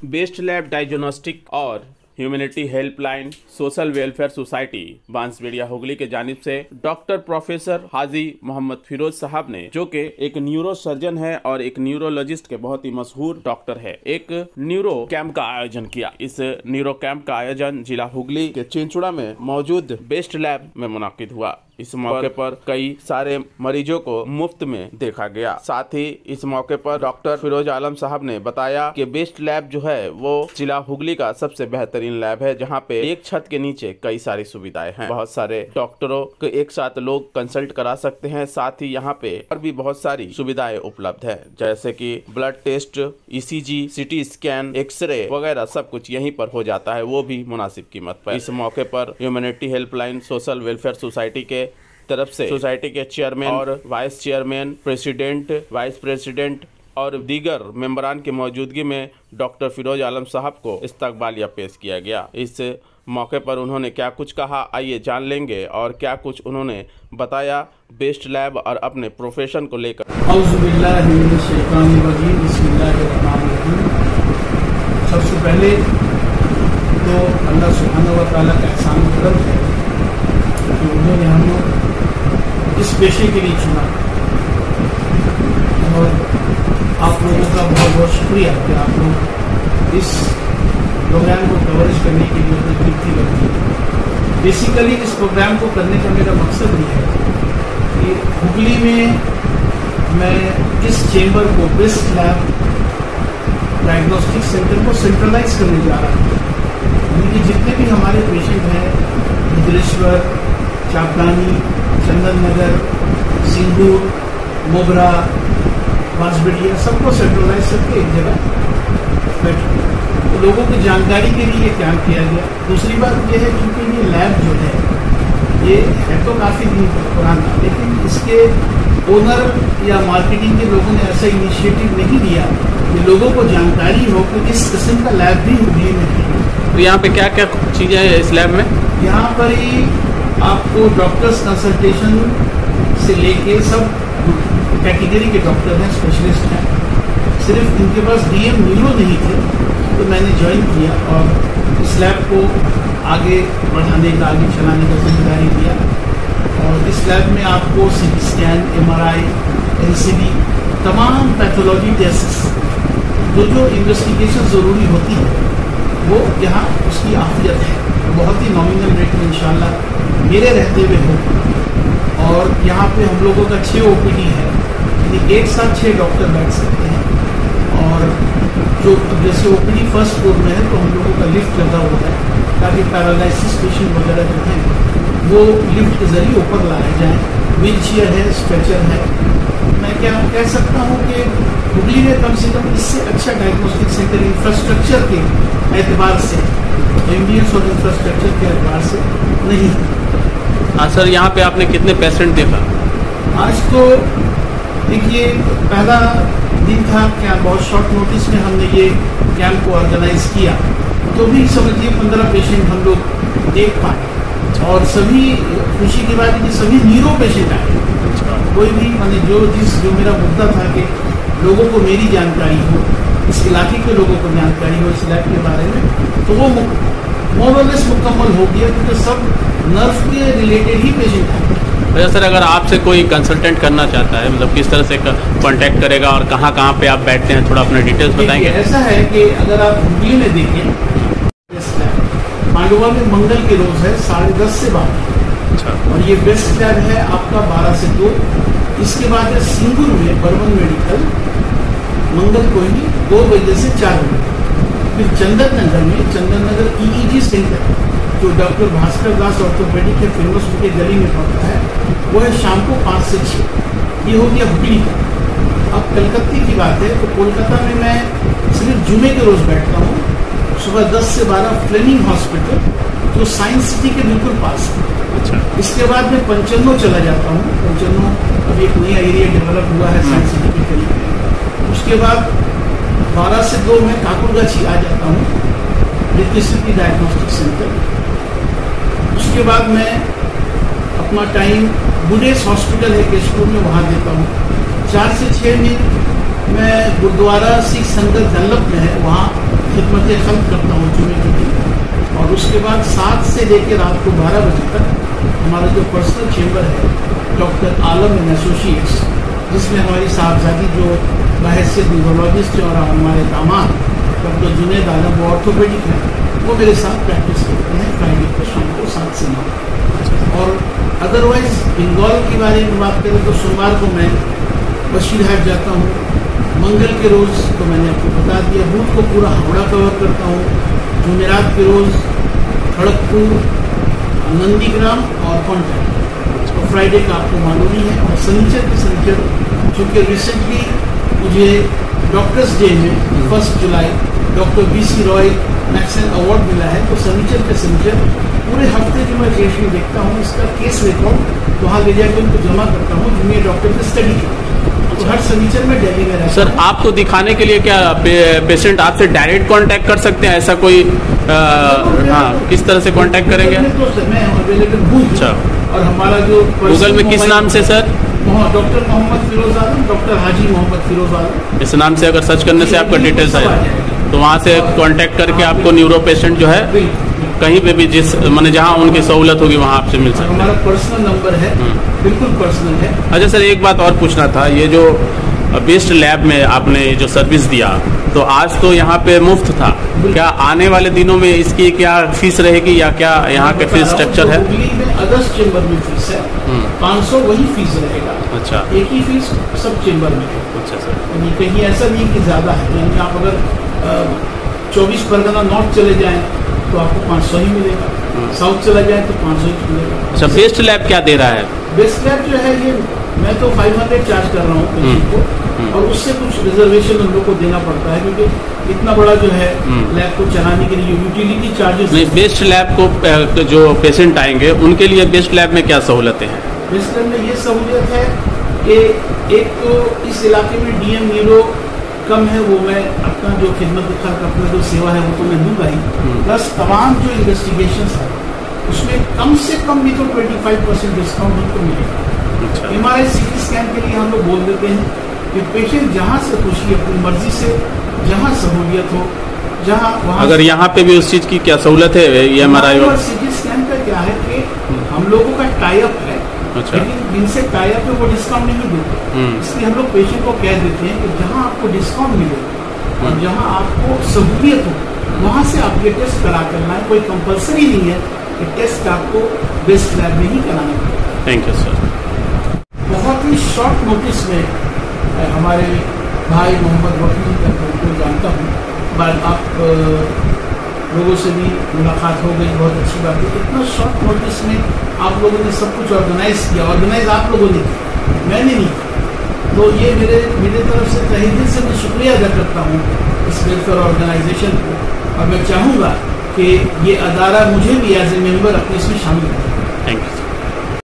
Best lab diagnostic और humanity helpline social welfare society Bansberia Hooghly के जानिब से डॉक्टर प्रोफेसर हाजी मोहम्मद फिरोज साहब ने, जो कि एक न्यूरो सर्जन है और एक न्यूरोलॉजिस्ट के बहुत ही मशहूर डॉक्टर है, एक न्यूरो कैंप का आयोजन किया। इस न्यूरो कैंप का आयोजन जिला हुगली के चिंचुड़ा में मौजूद बेस्ट लैब में मुनाकिद हुआ। इस मौके पर कई सारे मरीजों को मुफ्त में देखा गया। साथ ही इस मौके पर डॉक्टर फिरोज आलम साहब ने बताया कि बेस्ट लैब जो है वो जिला हुगली का सबसे बेहतरीन लैब है, जहां पे एक छत के नीचे कई सारी सुविधाएं हैं। बहुत सारे डॉक्टरों को एक साथ लोग कंसल्ट करा सकते हैं। साथ ही यहाँ पे और भी बहुत सारी सुविधाएं उपलब्ध है, जैसे कि blood test, ECG, CT scan, x-ray वगैरह सब कुछ यहीं पर हो जाता है, वो भी मुनासिब कीमत पर। इस मौके पर humanity helpline social welfare society के तरफ से सोसाइटी के चेयरमैन और vice chairman, president, vice president और दीगर मेंबरान की मौजूदगी में डॉक्टर फिरोज आलम साहब को इस्तकबालिया पेश किया गया। इस मौके पर उन्होंने क्या कुछ कहा, आइए जान लेंगे और क्या कुछ उन्होंने बताया बेस्ट लैब और अपने प्रोफेशन को लेकर। सबसे पहले तो अल्लाह सुब्हानहू व तआला का एहसान करम है कि उन्होंने हमें इस पेशे के लिए चुना, और आप लोगों का बहुत बहुत शुक्रिया कि आप लोग इस प्रोग्राम को कवरेज करने के लिए अपनी कीमती वक्त दी। बेसिकली इस प्रोग्राम को करने का मेरा मकसद ये है कि हुगली में मैं इस चेंबर को, बेस्ट लैब डायग्नोस्टिक सेंटर को सेंट्रलाइज करने जा रहा हूँ। यानी कि जितने भी हमारे पेशेंट हैं, रुद्रेश्वर, चापरानी, चंदन नगर, सिंगूर, मोगरा, बांसबेड़िया, सबको सेंट्रलाइज करके एक जगह बैठे, तो लोगों की जानकारी के लिए क्या किया गया। दूसरी बात यह है क्योंकि ये लैब जो है ये है तो काफ़ी दिन पुराना, लेकिन इसके ओनर या मार्केटिंग के लोगों ने ऐसा इनिशिएटिव नहीं लिया कि लोगों को जानकारी हो कि इस किस्म का लैब भी हुगली में है। तो यहाँ पे क्या क्या चीज़ें हैं इस लैब में? यहाँ पर ही आपको डॉक्टर्स कंसल्टेशन से लेके सब कैटेगरी के डॉक्टर हैं, स्पेशलिस्ट हैं। सिर्फ इनके पास DM न्यूरो नहीं थे, तो मैंने ज्वाइन किया और इस लैब को आगे बढ़ाने का, आगे चलाने का जिम्मेदारी दिया। और इस लैब में आपको CT स्कैन, MRI, LCD, तमाम पैथोलॉजी टेस्ट, जो इन्वेस्टिगेशन ज़रूरी होती है वो यहाँ उसकी आफियत है। बहुत ही नॉमिनल रेट में इंशाल्लाह मेरे रहते हुए हो। और यहाँ पे हम लोगों का 6 OPD है, यानी एक साथ 6 डॉक्टर बैठ सकते हैं। और जो जैसे OPD फर्स्ट फ्लोर में है तो हम लोगों का लिफ्ट लगा हुआ है ताकि पैरालिसिस पेशेंट वगैरह जो हैं वो लिफ्ट के जरिए ऊपर लाए जाएँ। व्हील चेयर है, स्ट्रेचर है। मैं क्या कह सकता हूँ कि हुगली में कम से कम इससे अच्छा डायग्नोस्टिक सेंटर इंफ्रास्ट्रक्चर के एतबार से, एम्बियंस और इंफ्रास्ट्रक्चर के एतबार से नहीं है। हाँ सर, यहाँ पे आपने कितने पेशेंट देखा? आज तो देखिए पहला दिन था, क्या बहुत शॉर्ट नोटिस में हमने ये कैंप को ऑर्गेनाइज किया, तो भी समझिए 15 पेशेंट हम लोग देख पाए। और सभी खुशी की बात है कि सभी न्यूरो पेशेंट आए। कोई भी मैंने जो मेरा मुद्दा था कि लोगों को मेरी जानकारी हो, इस इलाके के लोगों को जानकारी हो इस लैब के बारे में, तो वो मोर और लेस मुकम्मल हो गया, क्योंकि सब नर्व के रिलेटेड ही पेशेंट हैं। अच्छा सर, अगर आपसे कोई कंसल्टेंट करना चाहता है, मतलब किस तरह से कांटेक्ट करेगा और कहाँ कहाँ पे आप बैठते हैं, थोड़ा अपने डिटेल्स बताएंगे? ऐसा है कि अगर आप हुगली में देखें, पांडुआ में मंगल के रोज है 10:30 से 12। अच्छा। और ये बेस्ट लैब है आपका 12 से 2। इसके बाद है सिंगूर में बर्मन मेडिकल, मंगल को ही 2 बजे से 4 बजे। फिर चंदन नगर EEG सेंटर, जो डॉक्टर भास्कर दास ऑर्थोपेडिक के फेमस उनके गली में पड़ता है, वो है शाम को 5 से 6। ये हो गया हुगली का। अब कलकत्ते की बात है तो कोलकाता में मैं सिर्फ जुमे के रोज बैठता हूँ, सुबह 10 से 12 फ्लेमिंग हॉस्पिटल, जो साइंस सिटी के बिल्कुल पास है। अच्छा। इसके बाद मैं पंचन्नो चला जाता हूँ। पंचन्नो अभी एक नया एरिया डेवलप हुआ है साइंस सिटी के करीब। उसके बाद 12 से 2 में काकुरगाछी आ जाता हूँ, रितिसिटी डायग्नोस्टिक सेंटर। उसके बाद मैं अपना टाइम बुडेस हॉस्पिटल है केशपुर में, वहाँ देता हूँ। 4 से 6 में मैं गुरुद्वारा सिख संगत दल्लभ में है, वहाँ खिदमतें खल्क करता हूँ जुमे के दिन। और उसके बाद 7 से लेकर रात को 12 बजे तक हमारा जो पर्सनल चेम्बर है डॉक्टर आलम एंड एसोसिएट्स, जिसमें हमारी साहबजादी जो बाहैसियत न्यूरोलॉजिस्ट है और हमारे दामाद डॉक्टर जुनेद आलम वो ऑर्थोपेडिक है, वो मेरे साथ प्रैक्टिस करते हैं फ्राइडे को शाम को 7 से 9। और अदरवाइज बंगाल के बारे में बात करें तो सोमवार को मैं बशीरहाट जाता हूँ, मंगल के रोज़ तो मैंने आपको बता दिया, बुध को पूरा हावड़ा कवर करता हूँ, जुमेरात के रोज़ खड़गपुर, नंदीग्राम और कॉन्टैक्ट, और फ्राइडे का आपको मालूम ही है। और शनिचर चूँकि रिसेंटली मुझे डॉक्टर्स डे में 1 जुलाई डॉक्टर BC रॉय मैक्सन अवार्ड मिला है, तो शनिचर पूरे हफ्ते जो मैं पेशेंट देखता हूँ इसका केस रिकॉर्ड वहाँ ले जाकर उनको जमा करता हूँ जिन्हें डॉक्टर ने स्टडी किया। तो हर शनिचर में दिल्ली में रहता सर, आपको दिखाने के लिए क्या पेशेंट आपसे डायरेक्ट कांटेक्ट कर सकते हैं? ऐसा कोई हाँ, किस तरह से कांटेक्ट करेंगे? तो मैं अवेलेबल हूँ। अच्छा, और हमारा जो गूगल में किस नाम से sir? Doctor Mohammad Firoz Alam, doctor हाजी मोहम्मद फिरोज आलम, इस नाम से अगर सर्च करने से आपका डिटेल्स आएगा तो वहाँ से कांटेक्ट करके आपको न्यूरो पेशेंट जो है कहीं पे भी जिस माने जहाँ उनकी सहूलत होगी वहाँ आपसे मिल सकता है। हमारा पर्सनल नंबर है, बिल्कुल पर्सनल है। अच्छा सर, एक बात और पूछना था, ये जो बेस्ट लैब में आपने जो सर्विस दिया तो आज तो यहाँ पे मुफ्त था, क्या आने वाले दिनों में इसकी क्या फीस रहेगी या क्या यहाँ का फीस स्ट्रक्चर है? हुगली में अगस्त चेम्बर में फीस है 500, वही फीस रहेगा। अच्छा, एक ही फीस सब चेम्बर में है। अच्छा सर, यानी कहीं ऐसा नहीं कि ज़्यादा है, यानी आप अगर 24 परगना नॉर्थ चले जाएं तो आपको 500 ही मिलेगा, साउथ चला जाए तो 500 ही मिलेगा। अच्छा, बेस्ट लैब क्या दे रहा है? बेस्ट लैब जो है ये मैं तो 500 चार्ज कर रहा हूँ पेशेंट को, और उससे कुछ रिजर्वेशन उन लोग को देना पड़ता है क्योंकि इतना बड़ा जो है लैब को चलाने के लिए यूटिलिटी चार्जेस। नहीं, बेस्ट लैब को जो पेशेंट आएंगे उनके लिए बेस्ट लैब में क्या सहूलतें हैं? बेस्ट लैब में ये सहूलियत है कि एक तो इस इलाके में DM न्यूरो कम है, वो मैं अपना जो खिदमत अपना जो सेवा है वो तो मैं दूंगा ही, प्लस तमाम जो इन्वेस्टिगेशन है उसमें कम से कम भी तो 25% डिस्काउंट उनको मिलेगा। अच्छा, MRI CT स्कैन के लिए हम लोग बोल देते हैं कि पेशेंट जहाँ से खुशी अपनी मर्जी से जहाँ सहूलियत हो जहाँ वहाँ। अगर यहाँ पे भी उस चीज़ की क्या सहूलत है? ये MRI और CT स्कैन का क्या है कि हम लोगों का टाई अप है, अच्छा, लेकिन जिनसे टाई अप है वो डिस्काउंट नहीं देते, इसलिए हम लोग पेशेंट को कह देते हैं कि जहाँ आपको डिस्काउंट मिले और जहाँ आपको सहूलियत हो वहाँ से आप ये टेस्ट करा करना है। कोई कंपलसरी नहीं है कि टेस्ट आपको बेस्ट लैब में ही कराना है। Thank you sir. बहुत ही शॉर्ट नोटिस में हमारे भाई मोहम्मद वकील को जानता हूँ, बाद आप लोगों से भी मुलाकात हो गई, बहुत अच्छी बात है। इतना शॉर्ट नोटिस में आप लोगों ने सब कुछ ऑर्गेनाइज किया, ऑर्गेनाइज आप लोगों ने किया, मैंने नहीं किया। तो ये मेरे तरफ से तहे दिल से मैं शुक्रिया अदा करता हूँ इस वेलफेयर ऑर्गेनाइजेशन को, और मैं चाहूँगा कि ये अदारा मुझे भी एज ए मेंबर अपने इसमें शामिल करें। Thank you.